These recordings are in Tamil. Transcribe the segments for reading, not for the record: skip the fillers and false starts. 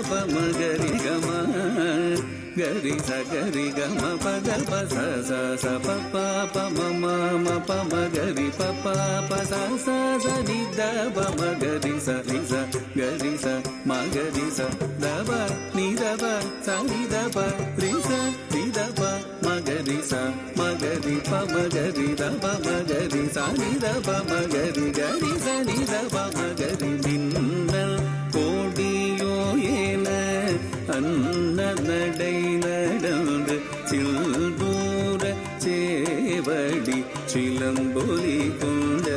மகரி கம கரி சகரி கம பத பச ச ச ப ப ப ம ம ம ப ம கரி ப ப ப ச ச ச நி த ப ம கரி ச ரி ச கரி ச ம கரி ச த ப நி த ப ச நி த ப ரி ச ரி த ப ம கரி ச ம கரி ப ம கரி த ப ம கரி ச நி த ப ம கரி கரி ச நி த ப ம கரி மின்னல் கோடியோ ஏன அன்ன நடை நடந்து சில்தூர சேவடி சிலம்பொலி கொண்ட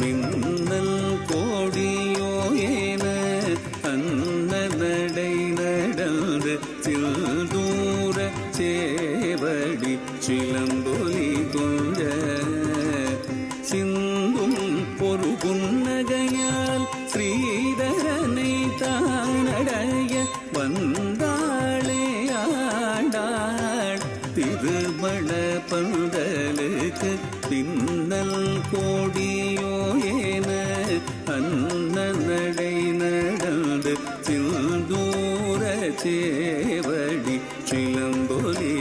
மின்னல் கோடியோ ஏன அன்ன நடை நடந்து சில்தூர சேவடி சிலம்பொலி கொண்ட சிந்தும் ஒரு புன்னகையால் ஸ்ரீதரனை தானடைய வந்தாளே ஆண்டாள் திருமண பந்தலுக்கு பின்னல் கோடியோ ஏன அன்ன நடை நடந்து சில்தூர சேவடி சிலம்பொலி